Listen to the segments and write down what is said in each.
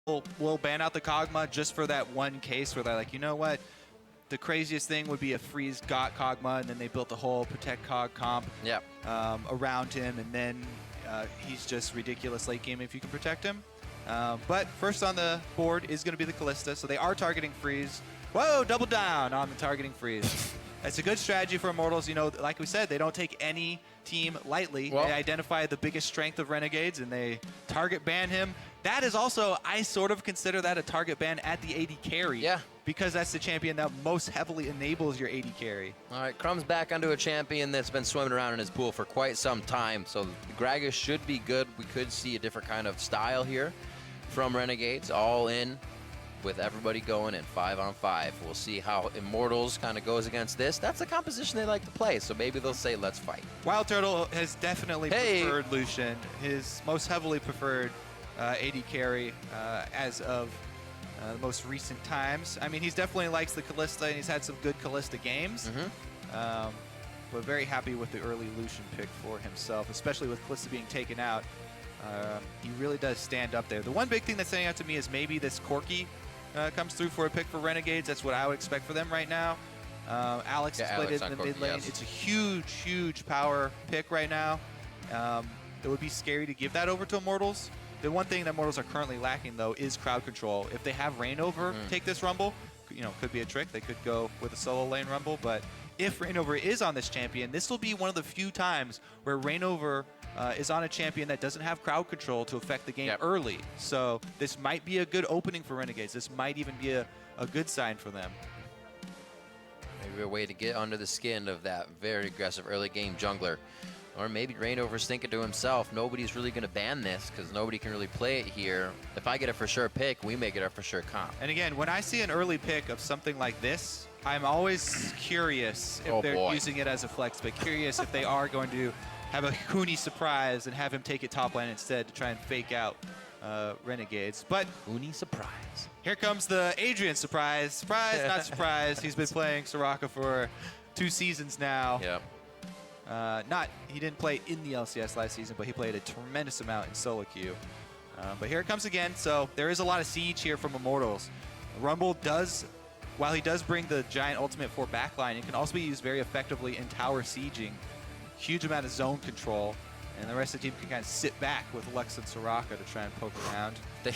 will ban out the Kog'Maw just for that one case where they're like, you know what? The craziest thing would be if Freeze got Kog'Maw and then they built a whole Protect Cog comp around him, and then he's just ridiculous late game if you can protect him. But first on the board is going to be the Kalista, so they are targeting Freeze. Whoa, double down on the targeting Freeze. It's a good strategy for Immortals. You know, like we said, they don't take any team lightly. Well, they identify the biggest strength of Renegades and they target ban him. That is also, I sort of consider that a target ban at the AD carry. Yeah. Because that's the champion that most heavily enables your AD carry. All right, Crumb's back onto a champion that's been swimming around in his pool for quite some time. So Gragas should be good. We could see a different kind of style here from Renegades, all in with everybody going in 5-on-5. We'll see how Immortals kind of goes against this. That's the composition they like to play, so maybe they'll say, let's fight. Wild Turtle has definitely preferred Lucian, his most heavily preferred AD carry as of the most recent times. I mean, he's definitely likes the Kalista, and he's had some good Kalista games. But very happy with the early Lucian pick for himself, especially with Kalista being taken out. He really does stand up there. The one big thing that's standing out to me is maybe this Corki comes through for a pick for Renegades. That's what I would expect for them right now. Alex has played it in the mid lane. It's a huge, huge power pick right now. It would be scary to give that over to Immortals. The one thing that Immortals are currently lacking, though, is crowd control. If they have Reignover take this Rumble, you know, could be a trick. They could go with a solo lane Rumble. But if Reignover is on this champion, this will be one of the few times where Reignover is on a champion that doesn't have crowd control to affect the game early. So this might be a good opening for Renegades. This might even be a good sign for them. Maybe a way to get under the skin of that very aggressive early game jungler. Or maybe Reignover's thinking to himself, nobody's really going to ban this because nobody can really play it here. If I get a for sure pick, we may get a for sure comp. And again, when I see an early pick of something like this, I'm always curious if they're using it as a flex, but curious if they are going to have a Cooney surprise and have him take it top lane instead to try and fake out Renegades. But Cooney surprise. Here comes the Adrian surprise. Surprise, not surprise. He's been playing Soraka for 2 seasons now. Yep. He didn't play in the LCS last season, but he played a tremendous amount in solo queue. But here it comes again. So there is a lot of siege here from Immortals. Rumble does, while he does bring the giant ultimate for backline, it can also be used very effectively in tower sieging. Huge amount of zone control, and the rest of the team can kind of sit back with Lux and Soraka to try and poke around. They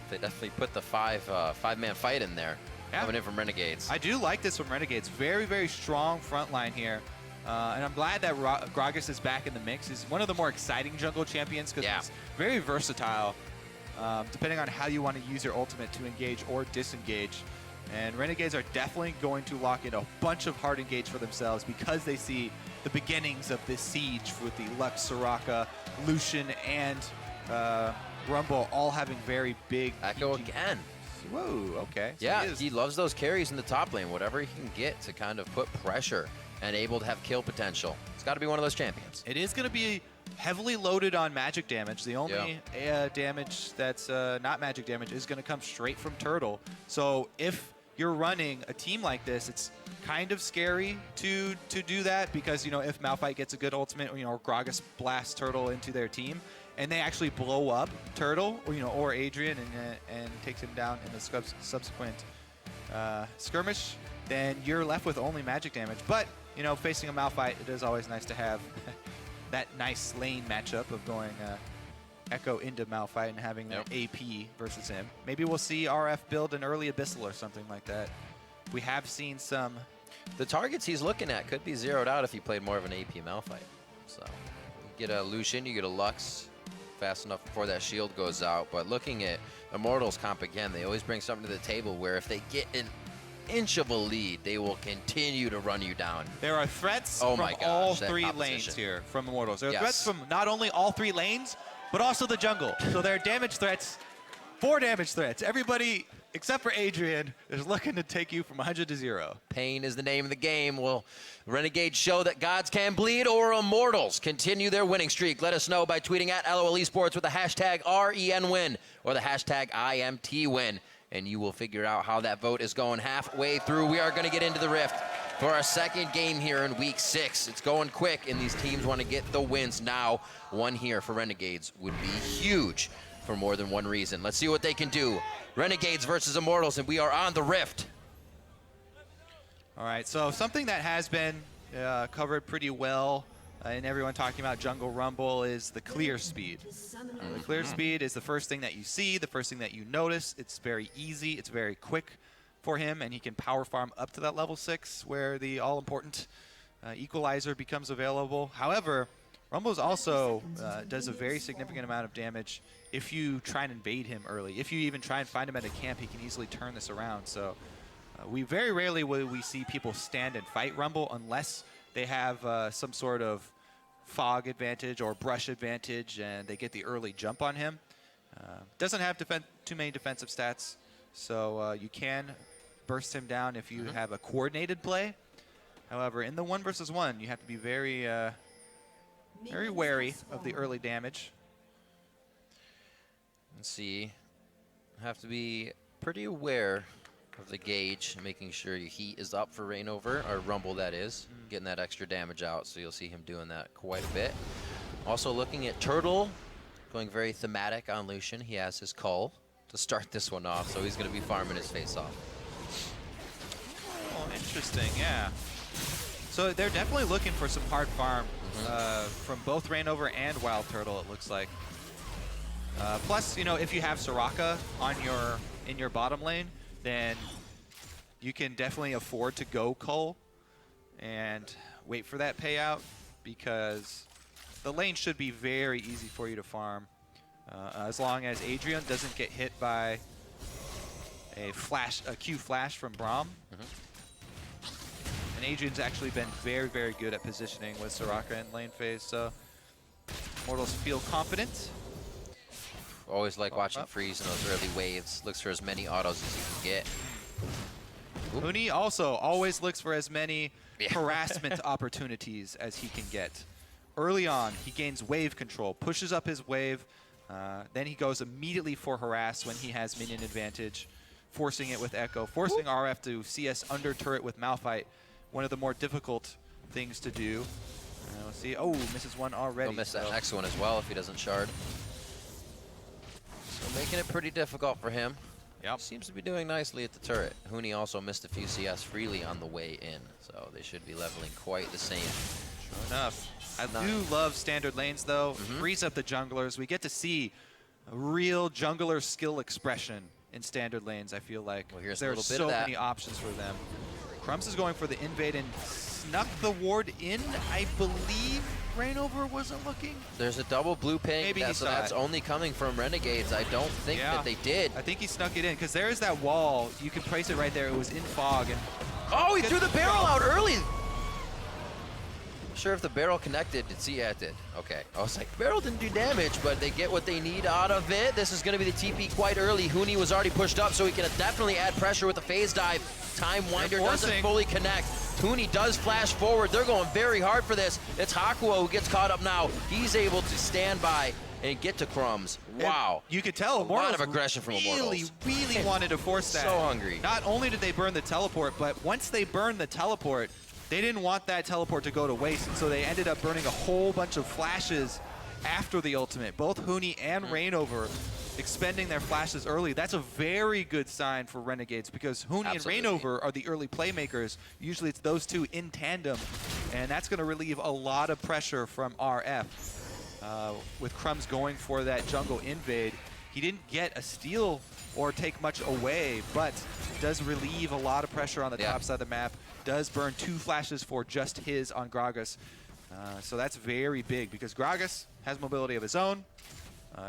definitely put the five-man fight in there, coming in from Renegades. I do like this from Renegades. Very, very strong front line here. And I'm glad that Gragas is back in the mix. He's one of the more exciting jungle champions because he's very versatile, depending on how you want to use your ultimate to engage or disengage. And Renegades are definitely going to lock in a bunch of hard engage for themselves because they see the beginnings of this siege with the Lux, Soraka, Lucian, and Rumble all having very big... Echo again. Whoa, okay. So yeah, he loves those carries in the top lane, whatever he can get to kind of put pressure and able to have kill potential. It's got to be one of those champions. It is going to be heavily loaded on magic damage. The only damage that's not magic damage is going to come straight from Turtle. So if you're running a team like this, it's kind of scary to do that because, you know, if Malphite gets a good ultimate, or, you know, or Gragas blasts Turtle into their team and they actually blow up Turtle, or, you know, or Adrian and takes him down in the subsequent skirmish, then you're left with only magic damage. But, you know, facing a Malphite, it is always nice to have that nice lane matchup of going Echo into Malphite and having that AP versus him. Maybe we'll see RF build an early Abyssal or something like that. We have seen some. The targets he's looking at could be zeroed out if he played more of an AP Malphite. So you get a Lucian, you get a Lux fast enough before that shield goes out. But looking at Immortals comp again, they always bring something to the table where if they get an inch of a lead, they will continue to run you down. There are threats from all 3 lanes here from Immortals. There are threats from not only all 3 lanes, but also the jungle. So there are damage threats, 4 damage threats. Everybody, except for Adrian, is looking to take you from 100 to 0. Pain is the name of the game. Will Renegades show that gods can bleed, or Immortals continue their winning streak? Let us know by tweeting at LOL Esports with the hashtag RENWin or the hashtag IMTWin. And you will figure out how that vote is going halfway through. We are going to get into the Rift for our second game here in Week 6. It's going quick, and these teams want to get the wins now. One here for Renegades would be huge for more than one reason. Let's see what they can do. Renegades versus Immortals, and we are on the Rift. All right, so something that has been covered pretty well and everyone talking about Jungle Rumble is the clear speed. The clear speed is the first thing that you see, the first thing that you notice. It's very easy, it's very quick for him, and he can power farm up to that level 6 where the all-important equalizer becomes available. However, Rumbles also does a very significant amount of damage if you try and invade him early. If you even try and find him at a camp, he can easily turn this around. So we very rarely will we see people stand and fight Rumble unless they have some sort of fog advantage or brush advantage and they get the early jump on him. Doesn't have too many defensive stats, so you can burst him down if you have a coordinated play. However, in the 1 versus 1, you have to be very very wary of the early damage. Let's see. Have to be pretty aware of the gauge, making sure your heat is up for Reignover, or Rumble that is, getting that extra damage out, so you'll see him doing that quite a bit. Also looking at Turtle, going very thematic on Lucian. He has his Cull to start this one off, so he's going to be farming his face off. Oh, interesting, yeah. So they're definitely looking for some hard farm from both Reignover and Wild Turtle, it looks like. Plus, you know, if you have Soraka on in your bottom lane, then you can definitely afford to go Cull and wait for that payout, because the lane should be very easy for you to farm as long as Adrian doesn't get hit by a Q flash from Braum. And Adrian's actually been very, very good at positioning with Soraka in lane phase, so Immortals feel confident. Always like watching Freeze in those early waves. Looks for as many autos as he can get. Huni also always looks for as many harassment opportunities as he can get. Early on, he gains wave control, pushes up his wave, then he goes immediately for harass when he has minion advantage, forcing it with Echo, forcing RF to CS under turret with Malphite, one of the more difficult things to do. Let's see. Oh, misses one already. He'll miss that next one as well if he doesn't shard. So making it pretty difficult for him. Yep. Seems to be doing nicely at the turret. Huni also missed a few CS freely on the way in, so they should be leveling quite the same. Sure enough. I do love standard lanes, though. Frees up the junglers. We get to see a real jungler skill expression in standard lanes, I feel like. Well, here's there's so many options for them. Crumbs is going for the invade and snuck the ward in. I believe Reignover wasn't looking. There's a double blue ping. Maybe so that's only coming from Renegades. I don't think that they did. I think he snuck it in, because there is that wall. You can place it right there. It was in fog. And oh, he threw the barrel out early. Sure if the barrel connected. Did see? Yeah, it did. Okay. I was like, barrel didn't do damage, but they get what they need out of it. This is going to be the TP quite early. Huni was already pushed up, so he can definitely add pressure with the phase dive. Time Winder doesn't fully connect. Huni does flash forward. They're going very hard for this. It's Hakuo who gets caught up now. He's able to stand by and get to Crumbs. Wow. And you could tell a lot of aggression from Immortals. Really wanted to force that. So hungry. Not only did they burn the teleport, but once they burned the teleport, they didn't want that teleport to go to waste, and so they ended up burning a whole bunch of flashes after the ultimate. Both Huni and Reignover expending their flashes early. That's a very good sign for Renegades, because Huni and Reignover are the early playmakers. Usually it's those two in tandem, and that's going to relieve a lot of pressure from RF. With Crumbs going for that jungle invade, he didn't get a steal or take much away, but does relieve a lot of pressure on the top side of the map. Does burn 2 flashes for just his on Gragas. So that's very big, because Gragas has mobility of his own,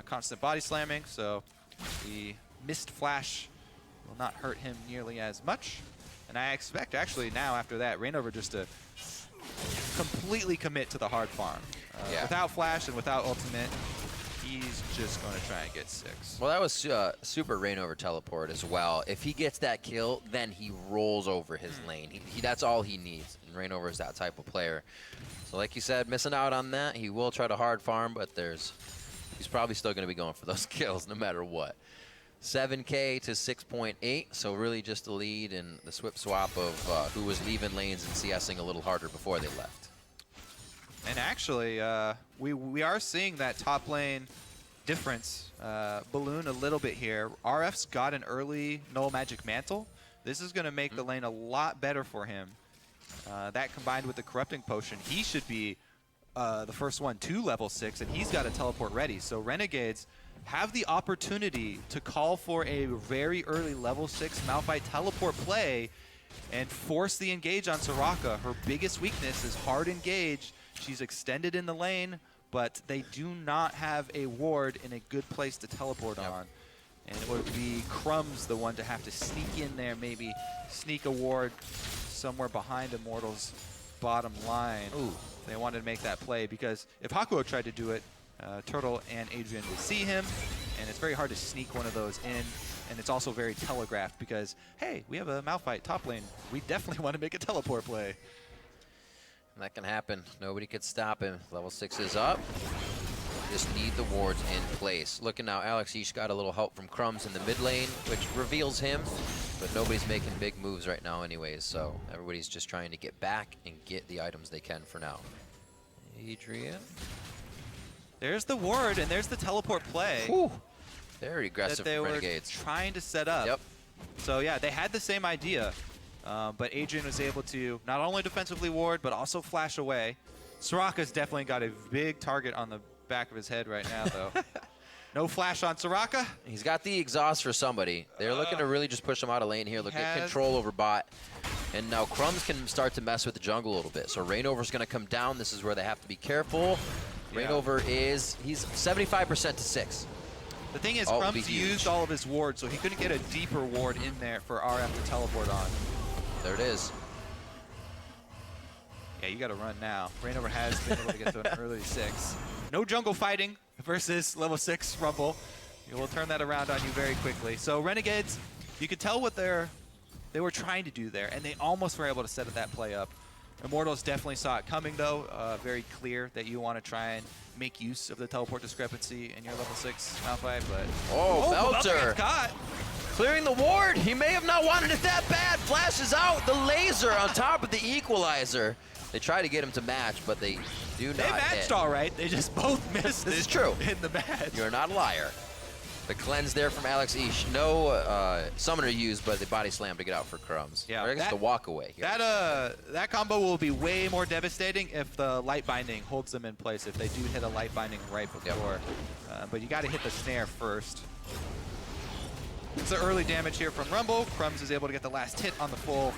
constant body slamming, so the missed flash will not hurt him nearly as much. And I expect, actually, now after that, Reignover just to completely commit to the hard farm. Without flash and without ultimate, he's just going to try and get 6. Well, that was super Reignover teleport as well. If he gets that kill, then he rolls over his lane. That's all he needs. And Reignover is that type of player. So like you said, missing out on that. He will try to hard farm, but he's probably still going to be going for those kills no matter what. 7K to 6.8, so really just the lead and the swip swap of who was leaving lanes and CSing a little harder before they left. And actually, we are seeing that top lane difference balloon a little bit here. RF's got an early Null Magic Mantle. This is going to make the lane a lot better for him. That combined with the Corrupting Potion, he should be the first one to level 6, and he's got a teleport ready. So Renegades have the opportunity to call for a very early level 6 Malphite teleport play and force the engage on Soraka. Her biggest weakness is hard engage. She's extended in the lane, but they do not have a ward in a good place to teleport on. And it would be Crumbs the one to have to sneak in there, maybe sneak a ward somewhere behind Immortals' bottom line. Ooh. They wanted to make that play, because if Hakuo tried to do it, Turtle and Adrian would see him, and it's very hard to sneak one of those in. And it's also very telegraphed because, hey, we have a Malphite top lane. We definitely want to make a teleport play. And that can happen. Nobody could stop him. Level 6 is up. Just need the wards in place. Looking now, Alex Ish got a little help from Crumbs in the mid lane, which reveals him. But nobody's making big moves right now anyways, so everybody's just trying to get back and get the items they can for now. Adrian. There's the ward, and there's the teleport play. Whew. Very aggressive that they Renegades. were trying to set up. Yep. So yeah, they had the same idea, but Adrian was able to not only defensively ward, but also flash away. Soraka's definitely got a big target on the back of his head right now, though. No flash on Soraka. He's got the exhaust for somebody. They're looking to really just push him out of lane here. Look at control over bot. And now Crumbs can start to mess with the jungle a little bit. So Reignover's going to come down. This is where they have to be careful. Reignover is, he's 75% to 6. The thing is, Crumbs used all of his wards, so he couldn't get a deeper ward in there for RF to teleport on. There it is. Yeah, you got to run now. Reignover has been able to get to an early 6. No jungle fighting versus level 6 Rumble. We will turn that around on you very quickly. So Renegades, you could tell what they were trying to do there, and they almost were able to set that play up. Immortals definitely saw it coming, though. Very clear that you want to try and make use of the teleport discrepancy in your level 6 Malphite, but... Oh, Belter! Caught. Clearing the ward. He may have not wanted it that bad. Flashes out the laser on top of the equalizer. They try to get him to match, but they do not They matched hit. all right. They just both missed. This is true. In the match. You're not a liar. The cleanse there from Alex Ish. No summoner used, but the body slam to get out for Crumbs. Yeah, or I guess the walk away here. That combo will be way more devastating if the light binding holds them in place, if they do hit a light binding right before. But you got to hit the snare first. It's the early damage here from Rumble. Crumbs is able to get the last hit on the full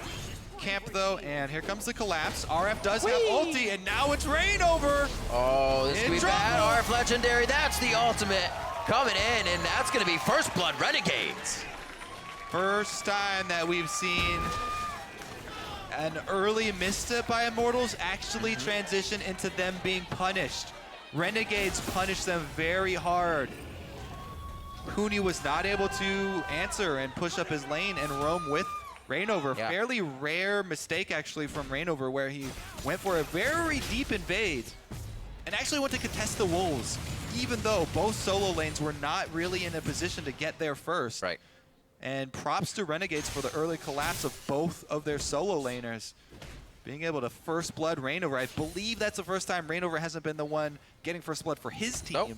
camp, though, and here comes the collapse. RF does have ulti, and now it's Reignover. Oh, this could be bad. RF Legendary, that's the ultimate coming in, and that's going to be First Blood Renegades. First time that we've seen an early misstep by Immortals actually transition into them being punished. Renegades punished them very hard. Huni was not able to answer and push up his lane and roam with Reignover. Yeah. Fairly rare mistake, actually, from Reignover, where he went for a very deep invade and actually went to contest the Wolves, even though both solo lanes were not really in a position to get there first. Right. And props to Renegades for the early collapse of both of their solo laners. Being able to First Blood Reignover. I believe that's the first time Reignover hasn't been the one getting First Blood for his team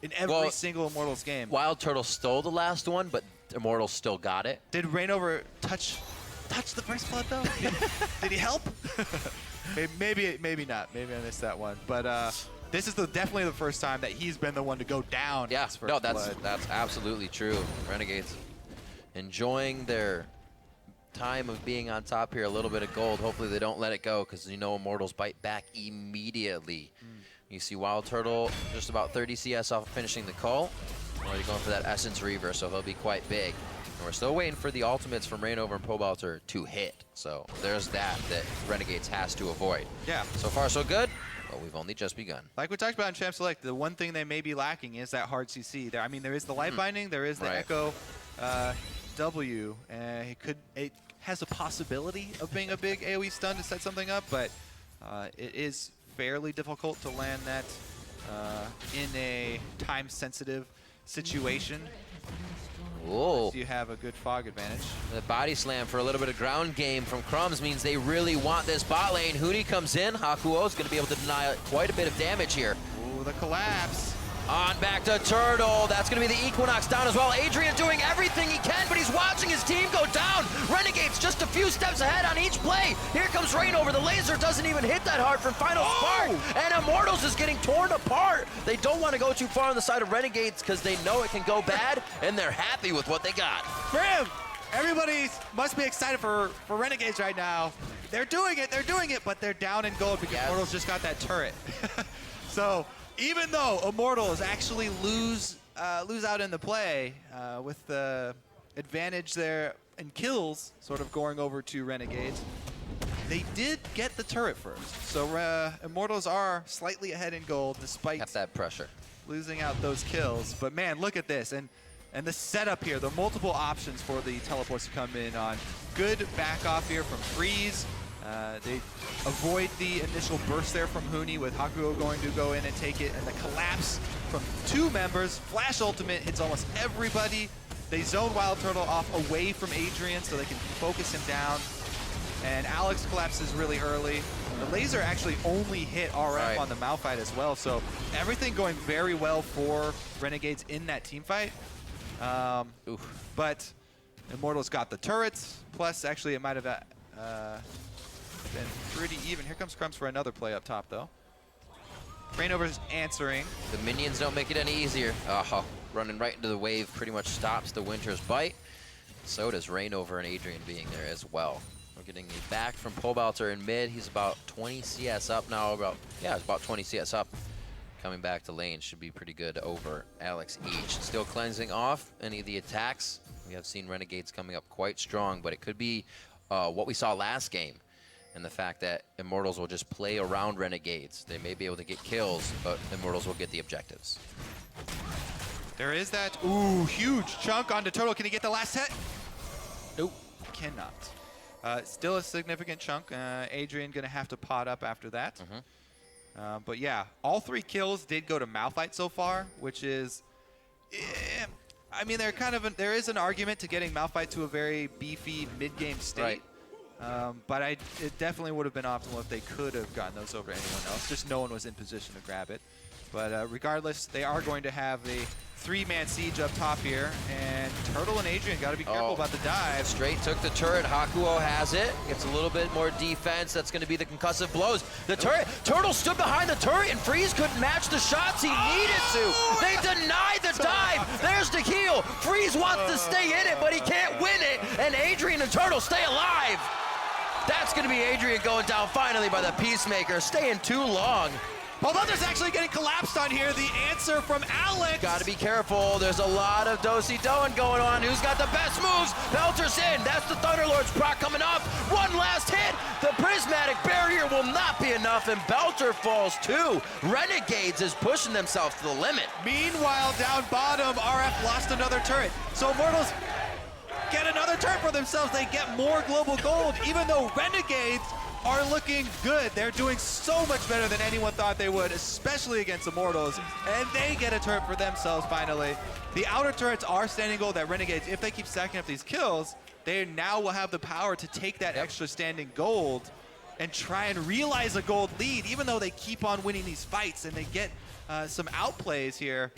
in every single Immortals game. Wild Turtle stole the last one, but Immortals still got it. Did Reignover touch the First Blood, though? Did he help? maybe not. Maybe I missed that one. But this is definitely the first time that he's been the one to go down. Yeah, his first blood. That's absolutely true. Renegades enjoying their time of being on top here. A little bit of gold. Hopefully they don't let it go, because you know Immortals bite back immediately. You see Wild Turtle just about 30 CS off finishing the call. Already going for that Essence Reaver, so he'll be quite big. And we're still waiting for the ultimates from Reignover and Pobelter to hit. So there's that Renegades has to avoid. Yeah. So far, so good. But we've only just begun. Like we talked about in Champ Select, the one thing they may be lacking is that hard CC. There, I mean, there is the light binding, there is the Echo W, and it has a possibility of being a big AoE stun to set something up, but it is fairly difficult to land that in a time-sensitive situation. Whoa. You have a good fog advantage. The body slam for a little bit of ground game from Crumbs means they really want this bot lane. Huni comes in. Hakuo is going to be able to deny quite a bit of damage here. Ooh, the collapse. On back to Turtle. That's going to be the Equinox down as well. Adrian doing everything he can, but he's watching his team go down. Renegades just a few steps ahead on each play. Here comes Rain over. The laser doesn't even hit that hard from Final Spark. And Immortals is getting torn apart. They don't want to go too far on the side of Renegades because they know it can go bad, and they're happy with what they got. Grim, everybody must be excited for Renegades right now. They're doing it, but they're down in gold because Immortals just got that turret. So even though Immortals actually lose out in the play with the advantage there in kills sort of going over to Renegades, they did get the turret first. So Immortals are slightly ahead in gold despite Got that pressure. losing out those kills. But man, look at this. And the setup here, the multiple options for the teleports to come in on. Good back off here from Freeze. They avoid the initial burst there from Huni with Hakuo going to go in and take it, and the collapse from two members. Flash ultimate hits almost everybody. They zone Wild Turtle off away from Adrian so they can focus him down. And Alex collapses really early. The laser actually only hit RF on the Malphite as well, so everything going very well for Renegades in that team fight. But Immortals got the turrets, plus actually it might have been pretty even. Here comes Crumbs for another play up top, though. Rainover's answering. The minions don't make it any easier. Running right into the wave pretty much stops the Winter's bite. So does Rainover and Adrian being there as well. We're getting the back from Pobelter in mid. He's about 20 CS up now. It's about 20 CS up. Coming back to lane should be pretty good over Alex each. Still cleansing off any of the attacks. We have seen Renegades coming up quite strong, but it could be what we saw last game. And the fact that Immortals will just play around Renegades. They may be able to get kills, but Immortals will get the objectives. There is that, huge chunk onto Turtle. Can he get the last hit? Nope, cannot. Still a significant chunk. Adrian gonna have to pot up after that. But yeah, all 3 kills did go to Malphite so far, which is, I mean, there is an argument to getting Malphite to a very beefy mid-game state. But it definitely would have been optimal if they could have gotten those over to anyone else. Just no one was in position to grab it. But regardless, they are going to have a 3-man siege up top here. And Turtle and Adrian got to be careful about the dive. Straight took the turret. Hakuo has it. Gets a little bit more defense. That's going to be the concussive blows. The turret. Turtle stood behind the turret, and Freeze couldn't match the shots he needed to. They denied the dive. There's the heal. Freeze wants to stay in it, but he can't win it. And Adrian and Turtle stay alive. That's going to be Adrian going down finally by the Peacemaker, staying too long. Pobelter's actually getting collapsed on here. The answer from Alex. Got to be careful. There's a lot of do-si-doing going on. Who's got the best moves? Belter's in. That's the Thunderlord's proc coming off. One last hit. The prismatic barrier will not be enough, and Belter falls too. Renegades is pushing themselves to the limit. Meanwhile, down bottom, RF lost another turret. So Immortals get another turn for themselves. They get more global gold, even though Renegades are looking good. They're doing so much better than anyone thought they would, especially against Immortals, and they get a turn for themselves finally. The outer turrets are standing gold that Renegades, if they keep stacking up these kills, they now will have the power to take that extra standing gold and try and realize a gold lead, even though they keep on winning these fights and they get some outplays here.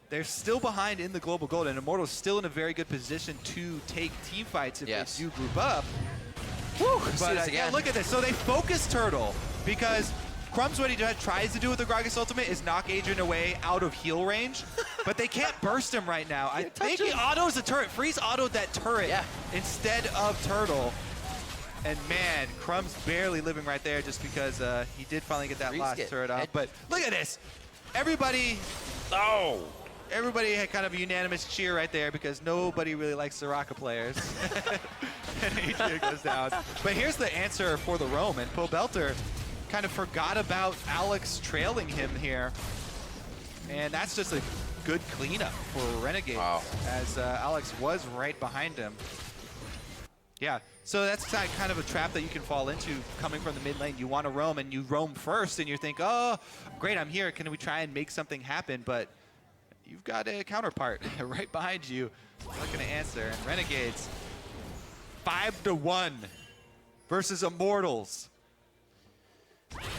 They're still behind in the global gold, and Immortals still in a very good position to take team fights if they do group up. But yeah, look at this. So they focus Turtle because Crumbs, what he tries to do with the Gragas ultimate is knock Adrian away out of heal range, but they can't burst him right now. I think he autos the turret. Freeze autoed that turret instead of Turtle. And man, Crumbs barely living right there just because he did finally get that last turret off. But look at this. Everybody had kind of a unanimous cheer right there because nobody really likes Soraka players. And Adrian goes down. But here's the answer for the roam, and Pobelter kind of forgot about Alex trailing him here. And that's just a good cleanup for Renegades as Alex was right behind him. Yeah, so that's kind of a trap that you can fall into coming from the mid lane. You want to roam, and you roam first, and you think, oh, great, I'm here. Can we try and make something happen? But you've got a counterpart right behind you. Not going to answer. And Renegades, 5-1 versus Immortals.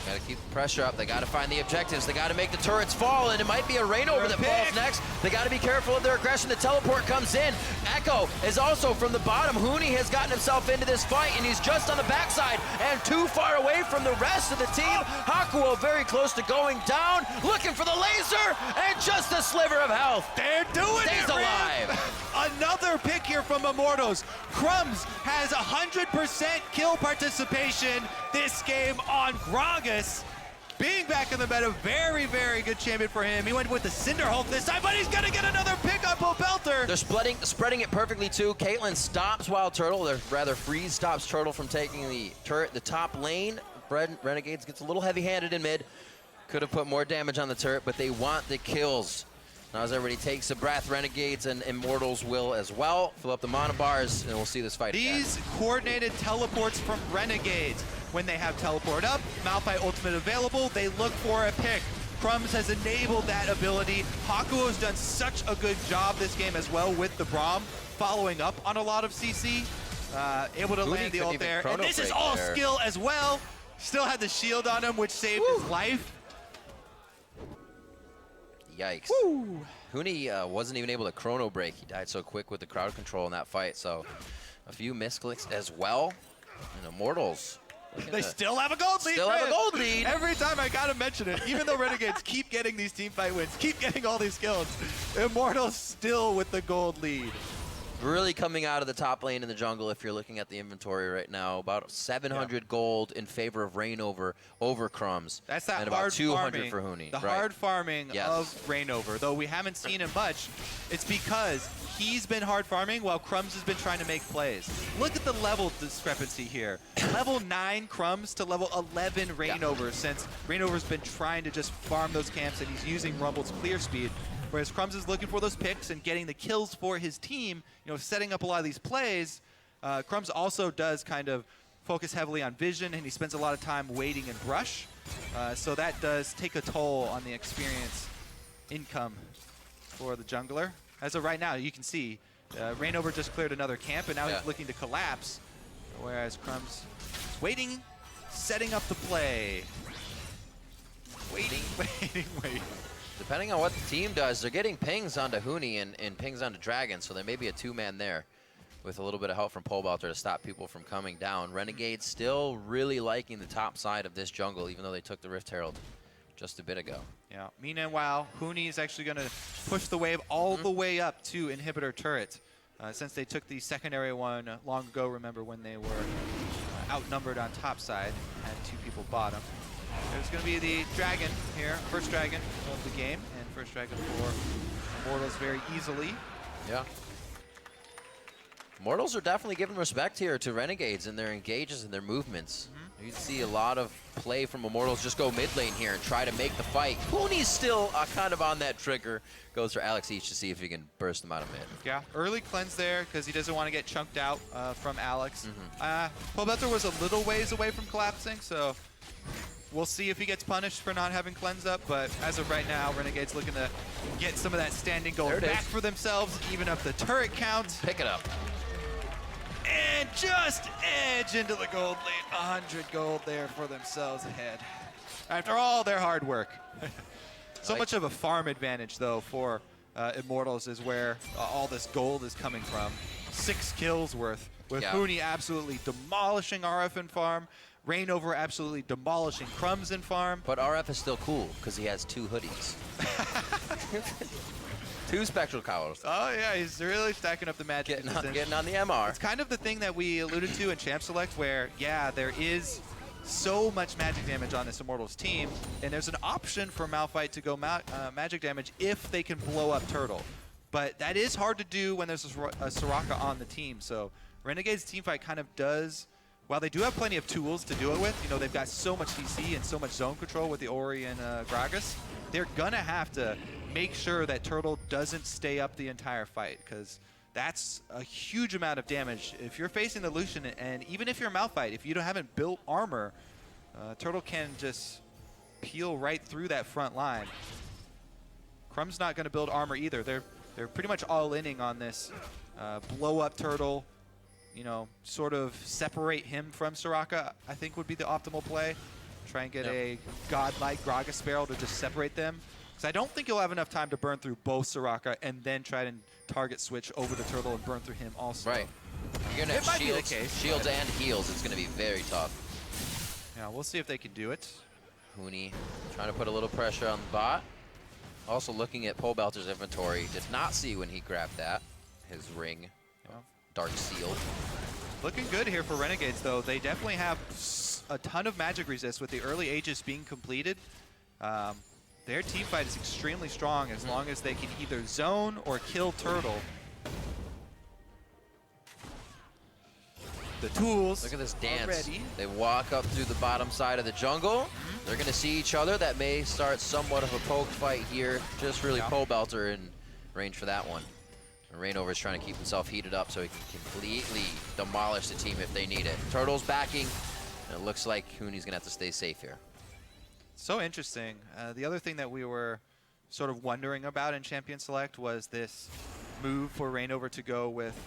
Got to keep the pressure up. They got to find the objectives. They got to make the turrets fall, and it might be a Rainover that falls next. They got to be careful of their aggression. The teleport comes in. Echo is also from the bottom. Huni has gotten himself into this fight, and he's just on the backside and too far away from the rest of the team. Hakuo very close to going down, looking for the laser, and just a sliver of health. They're doing Stays it, alive. Another pick here from Immortals. Crumbs has 100% kill participation this game on Gragas. Being back in the meta, very, very good champion for him. He went with the Cinder Hulk this time, but he's gonna get another pick up on Belter. They're spreading it perfectly too. Caitlyn stops Wild Turtle, or rather Freeze stops Turtle from taking the turret. The top lane, Renegades gets a little heavy-handed in mid. Could have put more damage on the turret, but they want the kills. Now as everybody takes a breath, Renegades and Immortals will as well. Fill up the mana bars, and we'll see this fight These again. coordinated teleports from Renegades. When they have teleport up, Malphite ultimate available, they look for a pick. Crumbs has enabled that ability. Hakuo's done such a good job this game as well with the Braum, following up on a lot of CC. Able to land the ult there. And this is all skill as well. Still had the shield on him, which saved his life. Yikes. Huni wasn't even able to chrono break. He died so quick with the crowd control in that fight. So a few misclicks as well. And Immortals. They still have a gold lead. Still have a gold lead. Every time I gotta mention it, even though Renegades keep getting these team fight wins, keep getting all these kills, Immortals still with the gold lead. Really coming out of the top lane in the jungle, if you're looking at the inventory right now, about 700 gold in favor of Rainover over Crumbs. That's that and hard about 200 farming, for Huni. The hard farming of Rainover. Though we haven't seen him much, it's because he's been hard farming while Crumbs has been trying to make plays. Look at the level discrepancy here. Level 9 Crumbs to level 11 Rainover, since Rainover's been trying to just farm those camps and he's using Rumble's clear speed. Whereas Crumbs is looking for those picks and getting the kills for his team, setting up a lot of these plays. Crumbs also does kind of focus heavily on vision, and he spends a lot of time waiting in brush. So that does take a toll on the experience income for the jungler. As of right now, you can see Rainover just cleared another camp, and now he's looking to collapse, whereas Crumbs is waiting, setting up the play. Waiting. Depending on what the team does, they're getting pings onto Huni and pings onto Dragon, so there may be a two-man there with a little bit of help from Pole Belter to stop people from coming down. Renegades still really liking the top side of this jungle, even though they took the Rift Herald just a bit ago. Yeah, meanwhile, Huni is actually going to push the wave all the way up to inhibitor turret. Since they took the secondary one long ago, remember when they were outnumbered on top side, had 2 people bottom. There's going to be the dragon here, first dragon of the game, and first dragon for Immortals very easily. Yeah. Immortals are definitely giving respect here to Renegades in their engages and their movements. You can see a lot of play from Immortals just go mid lane here and try to make the fight. Huni's still kind of on that trigger. Goes for Alex each to see if he can burst him out of mid. Yeah, early cleanse there because he doesn't want to get chunked out from Alex. Pole Belter was a little ways away from collapsing, so we'll see if he gets punished for not having cleanse up, but as of right now, Renegade's looking to get some of that standing gold back for themselves, even up the turret count. Pick it up. And just edge into the gold lead. 100 gold there for themselves ahead. After all their hard work. So much of a farm advantage, though, for Immortals is where all this gold is coming from. 6 kills worth, with Huni absolutely demolishing RF in farm, Rainover absolutely demolishing Crumbs in farm. But RF is still cool because he has 2 hoodies. 2 spectral collars. Oh yeah, he's really stacking up the magic. Getting on the MR. It's kind of the thing that we alluded to in Champ Select where, there is so much magic damage on this Immortals team, and there's an option for Malphite to go magic damage if they can blow up Turtle. But that is hard to do when there's a Soraka on the team, so Renegade's teamfight kind of does, while they do have plenty of tools to do it with, they've got so much CC and so much zone control with the Ori and Gragas, they're gonna have to make sure that Turtle doesn't stay up the entire fight, because that's a huge amount of damage. If you're facing the Lucian, and even if you're Malphite, if you haven't built armor, Turtle can just peel right through that front line. Crumb's not going to build armor either. They're pretty much all-inning on this blow up Turtle, sort of separate him from Soraka, I think would be the optimal play. Try and get a godlike Gragas barrel to just separate them. Because I don't think you'll have enough time to burn through both Soraka and then try to target switch over the turtle and burn through him also. Right. You're going to have shields and heals. It's going to be very tough. Yeah, we'll see if they can do it. Huni trying to put a little pressure on the bot. Also looking at Pobelter's inventory. Did not see when he grabbed that. His ring. Dark Seal. Looking good here for Renegades, though. They definitely have a ton of magic resist with the early Aegis being completed. Their team fight is extremely strong as long as they can either zone or kill turtle. The tools. Look at this dance. Ready. They walk up through the bottom side of the jungle. They're going to see each other. That may start somewhat of a poke fight here. Just really Pobelter in range for that one. Reignover is trying to keep himself heated up so he can completely demolish the team if they need it. Turtle's backing. And it looks like Huni's going to have to stay safe here. So interesting. The other thing that we were sort of wondering about in Champion Select was this move for Reignover to go with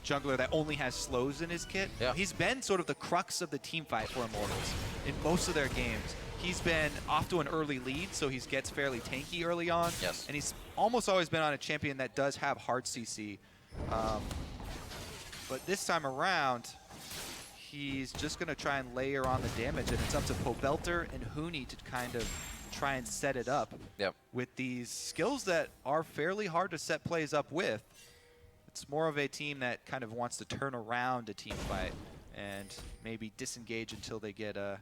jungler that only has slows in his kit. Yeah. He's been sort of the crux of the team fight for Immortals in most of their games. He's been off to an early lead, so he gets fairly tanky early on. Yes. And he's almost always been on a champion that does have hard CC. But this time around, he's just going to try and layer on the damage, and it's up to Pobelter and Huni to kind of try and set it up with these skills that are fairly hard to set plays up with. It's more of a team that kind of wants to turn around a team fight and maybe disengage until they get a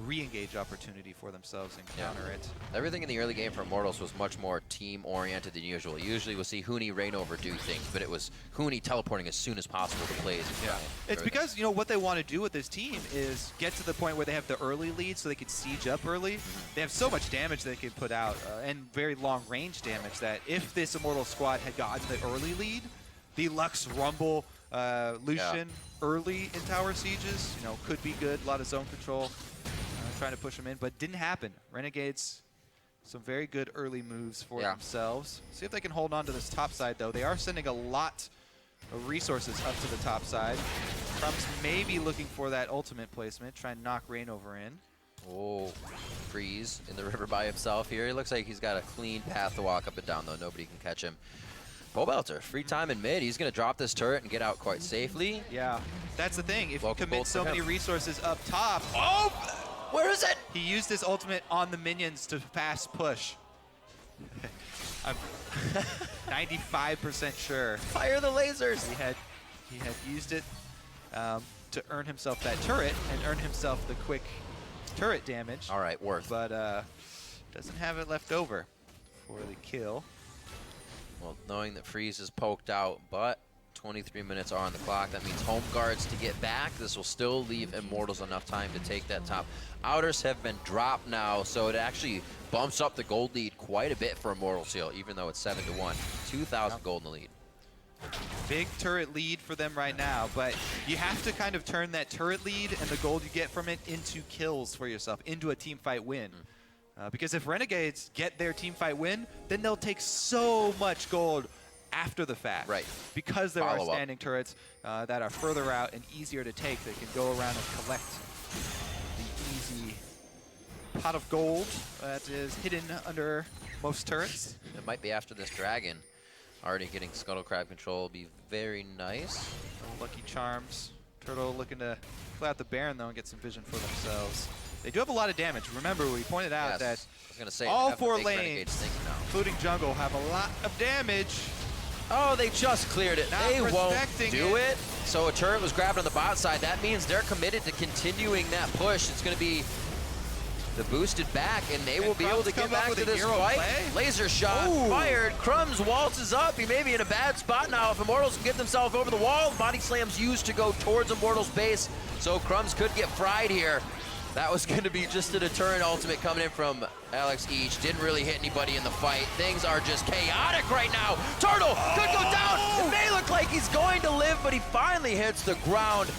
re-engage opportunity for themselves and counter it. Everything in the early game for Immortals was much more team-oriented than usual. Usually we'll see Huni Reignover do things, but it was Huni teleporting as soon as possible to plays. It's because, you know, what they want to do with this team is get to the point where they have the early lead so they can siege up early. They have so much damage they can put out and very long range damage that if this Immortal squad had gotten the early lead, the Lux Rumble Lucian early in tower sieges, you know, could be good. A lot of zone control. Trying to push them in, but didn't happen. Renegades, some very good early moves for themselves. See if they can hold on to this top side, though. They are sending a lot of resources up to the top side. Crumbs may be looking for that ultimate placement, try and knock Reignover in. Oh, Freeze in the river by himself here. He looks like he's got a clean path to walk up and down, though. Nobody can catch him. Pobelter, free time in mid. He's going to drop this turret and get out quite safely. Yeah, that's the thing. If you Welcome commit so many resources up top, where is it? He used his ultimate on the minions to fast push. I'm 95% sure. Fire the lasers. He had used it to earn himself that turret and earn himself the quick turret damage. All right, worth. But doesn't have it left over for the kill. Well, knowing that Freeze is poked out, but 23 minutes are on the clock. That means home guards to get back. This will still leave Immortals enough time to take that top. Outers have been dropped now, so it actually bumps up the gold lead quite a bit for Immortals here, even though it's 7-1. 2,000 gold in the lead. Big turret lead for them right now, but you have to kind of turn that turret lead and the gold you get from it into kills for yourself, into a team fight win. Because if Renegades get their team fight win, then they'll take so much gold after the fact. Right. Because there are standing turrets that are further out and easier to take that can go around and collect the easy pot of gold that is hidden under most turrets. It might be after this dragon. Already getting Scuttle Crab control will be very nice. Oh, Lucky Charms. Turtle looking to play out the Baron, though, and get some vision for themselves. They do have a lot of damage. Remember, we pointed out that all 4 lanes, including jungle, have a lot of damage. Oh, they just cleared it. They won't do it. So a turret was grabbed on the bot side. That means they're committed to continuing that push. It's going to be the boosted back, and they will be able to get back to this fight. Laser shot fired. Crumbs waltzes up. He may be in a bad spot now. If Immortals can get themselves over the wall, body slams used to go towards Immortals base, so Crumbs could get fried here. That was going to be just a deterrent ultimate coming in from Alex Each. Didn't really hit anybody in the fight. Things are just chaotic right now. Turtle could go down. It may look like he's going to live, but he finally hits the ground.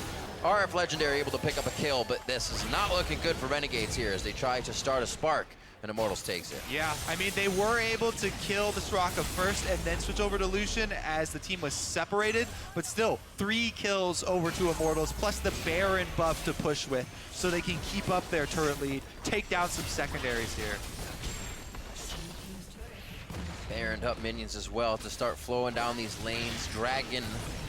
RF Legendary able to pick up a kill, but this is not looking good for Renegades here as they try to start a spark and Immortals takes it. Yeah, I mean, they were able to kill the Soraka first and then switch over to Lucian as the team was separated, but still 3 kills over to Immortals, plus the Baron buff to push with, so they can keep up their turret lead, take down some secondaries here. Baroned up minions as well to start flowing down these lanes. Dragon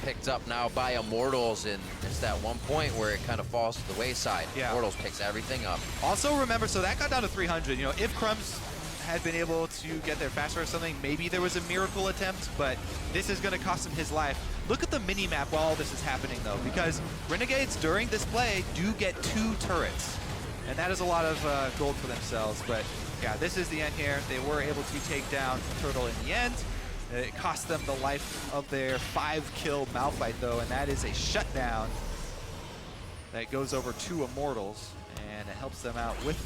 picked up now by Immortals, and it's that one point where it kind of falls to the wayside. Yeah. Immortals picks everything up. Also remember, so that got down to 300. You know, if Crumbs had been able to get there faster or something, maybe there was a miracle attempt, but this is going to cost him his life. Look at the mini-map while all this is happening, though, because Renegades during this play do get 2 turrets, and that is a lot of gold for themselves, but yeah, this is the end here. They were able to take down Turtle in the end. It cost them the life of their 5-kill Malphite, though, and that is a shutdown that goes over to Immortals, and it helps them out with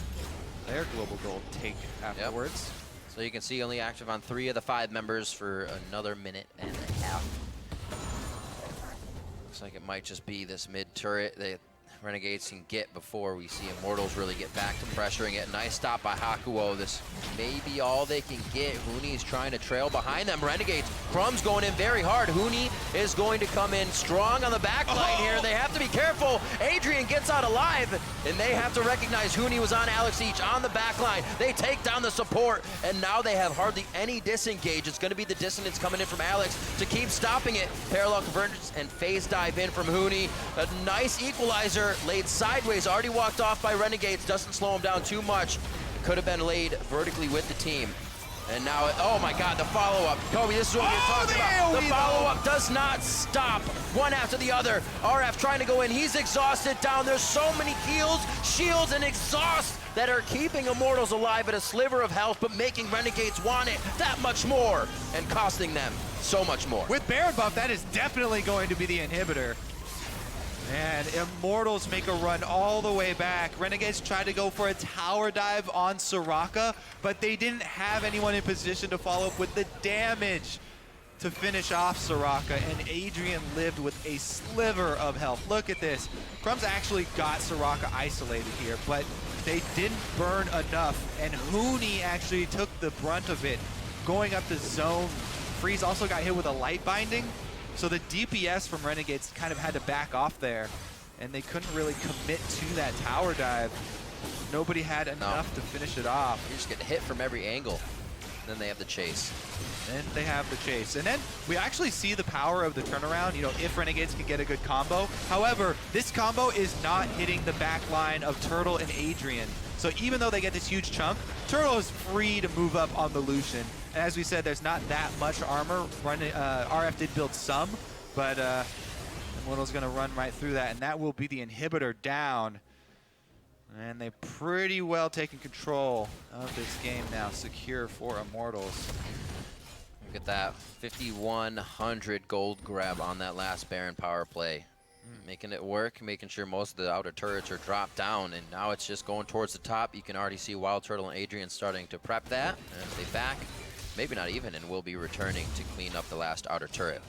their global gold take afterwards. Yep. So you can see only active on 3 of the 5 members for another minute and a half. Looks like it might just be this mid turret that Renegades can get before we see Immortals really get back to pressuring it. Nice stop by Hakuo. This may be all they can get. Huni's trying to trail behind them. Renegades, Crumb's going in very hard. Huni is going to come in strong on the back line here. They have to be careful. Adrian gets out alive, and they have to recognize Huni was on Alex Each on the back line. They take down the support, and now they have hardly any disengage. It's going to be the dissonance coming in from Alex to keep stopping it. Parallel convergence and phase dive in from Huni. A nice equalizer. Laid sideways, already walked off by Renegades, doesn't slow him down too much. Could have been laid vertically with the team. And now, oh my God, the follow-up. Kobe, this is what we're talking about. The follow-up does not stop, one after the other. RF trying to go in, he's exhausted down. There's so many heals, shields, and exhaust that are keeping Immortals alive at a sliver of health, but making Renegades want it that much more and costing them so much more. With Baron buff, that is definitely going to be the inhibitor. And Immortals make a run all the way back. Renegades tried to go for a tower dive on Soraka, but they didn't have anyone in position to follow up with the damage to finish off Soraka, and Adrian lived with a sliver of health. Look at this. Crumbs actually got Soraka isolated here, but they didn't burn enough, and Huni actually took the brunt of it, going up the zone. Freeze also got hit with a light binding. So the DPS from Renegades kind of had to back off there, and they couldn't really commit to that tower dive. Nobody had enough to finish it off. You just get hit from every angle. Then they have the chase. And they have the chase. And then we actually see the power of the turnaround, you know, if Renegades can get a good combo. However, this combo is not hitting the back line of Turtle and Adrian. So even though they get this huge chunk, Turtle is free to move up on the Lucian. And as we said, there's not that much armor. RF did build some, but Immortal's going to run right through that, and that will be the inhibitor down. And they've pretty well taken control of this game now, secure for Immortals. Look at that, 5,100 gold grab on that last Baron power play. Making it work, making sure most of the outer turrets are dropped down, and now it's just going towards the top. You can already see Wild Turtle and Adrian starting to prep that, and they back, maybe not even, and will be returning to clean up the last outer turret.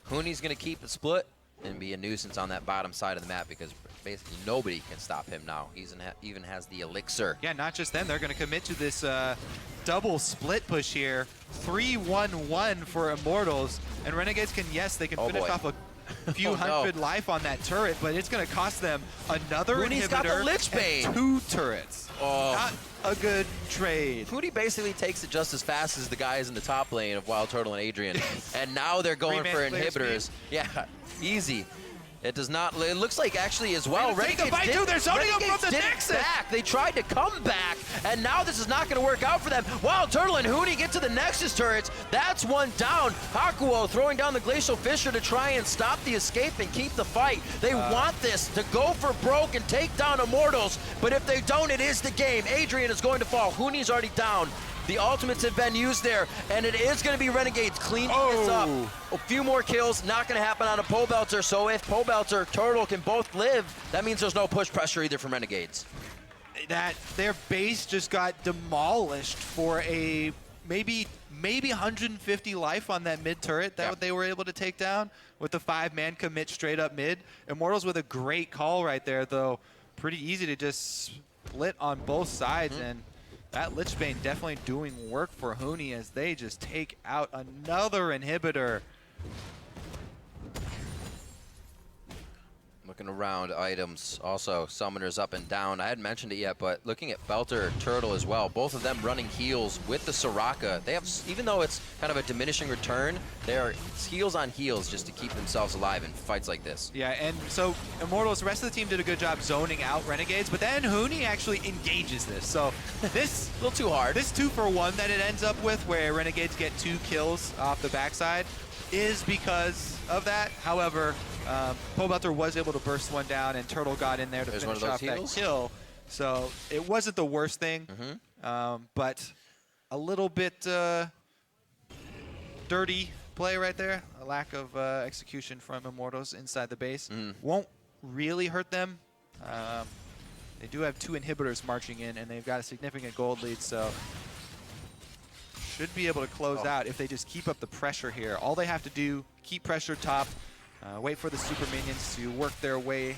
Huni's going to keep the split and be a nuisance on that bottom side of the map because basically nobody can stop him now. He even has the elixir. Yeah, not just them. They're going to commit to this double split push here. 3-1-1 for Immortals, and Renegades can, yes, they can finish off a few hundred life on that turret, but it's going to cost them another Huni's got the Lich Bane. and 2 turrets. Not a good trade. Huni basically takes it just as fast as the guys in the top lane of Wild Turtle and Adrian, and now they're going for inhibitors. Yeah, easy. It does not. It looks like actually as well. Renegades did, they're zoning up from the Nexus. Back. They tried to come back, and now this is not going to work out for them. Wild Turtle and Huni get to the Nexus turrets. That's one down. Hakuo throwing down the Glacial Fissure to try and stop the escape and keep the fight. They want this to go for broke and take down Immortals, but if they don't, it is the game. Adrian is going to fall. Huni's already down. The ultimates have been used there, and it is going to be Renegades cleaning this up. A few more kills, not going to happen on a pole belter, so if pole belter, Turtle can both live, that means there's no push pressure either from Renegades. That their base just got demolished for a maybe 150 life on that mid turret that they were able to take down with the 5-man commit straight up mid. Immortals with a great call right there, though. Pretty easy to just split on both sides, and That Lichbane definitely doing work for Huni as they just take out another inhibitor. Looking around items, also summoners up and down. I hadn't mentioned it yet, but looking at Belter, Turtle as well, both of them running heals with the Soraka. They have, even though it's kind of a diminishing return, they are heals on heals just to keep themselves alive in fights like this. Yeah, and so Immortals, the rest of the team did a good job zoning out Renegades, but then Huni actually engages this. So this A little too hard. This 2-for-1 that it ends up with, where Renegades get 2 kills off the backside, is because of that. However, Pobelter was able to burst one down, and Turtle got in there to finish off that kill. So it wasn't the worst thing, but a little bit dirty play right there. A lack of execution from Immortals inside the base. Won't really hurt them. They do have 2 inhibitors marching in, and they've got a significant gold lead, so should be able to close out if they just keep up the pressure here. All they have to do, keep pressure top, wait for the super minions to work their way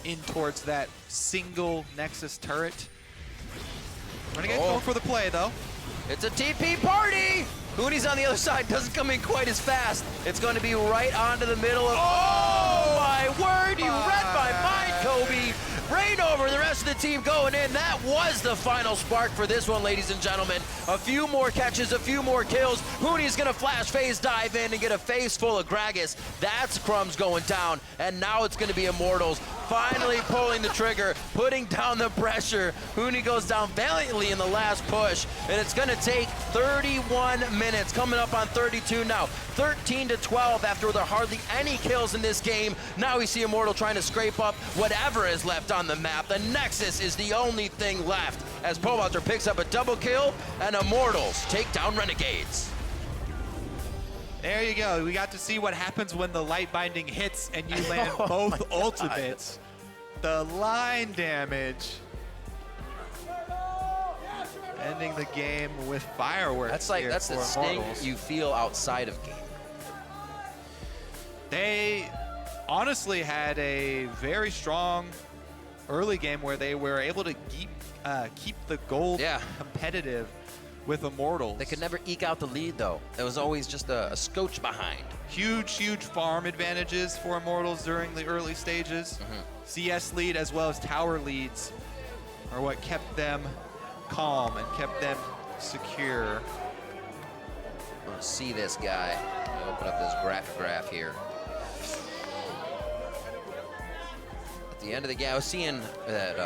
in towards that single Nexus turret. Renegade going for the play, though. It's a TP party! Huni's on the other side, doesn't come in quite as fast. It's going to be right onto the middle of... Oh, my word! You read my mind, Kobe! Rain over the rest of the team going in. That was the final spark for this one, ladies and gentlemen. A few more catches, a few more kills. Huni's going to flash phase dive in and get a face full of Gragas. That's Crumbs going down, and now it's going to be Immortals finally pulling the trigger, putting down the pressure. Huni goes down valiantly in the last push, and it's going to take 31 minutes, coming up on 32 now. 13-12 after there are hardly any kills in this game. Now we see Immortal trying to scrape up whatever is left on the map. The Nexus is the only thing left as Pobelter picks up a double kill, and Immortals take down Renegades. There you go. We got to see what happens when the light binding hits and you land both ultimates. The line damage. Ending the game with fireworks. That's the sting you feel outside of game. They honestly had a very strong early game where they were able to keep the gold competitive with Immortals. They could never eke out the lead, though. It was always just a scotch behind. Huge farm advantages for Immortals during the early stages. CS lead as well as tower leads are what kept them calm and kept them secure. Let's see this guy. Let me open up this graph here. At the end of the game, I was seeing that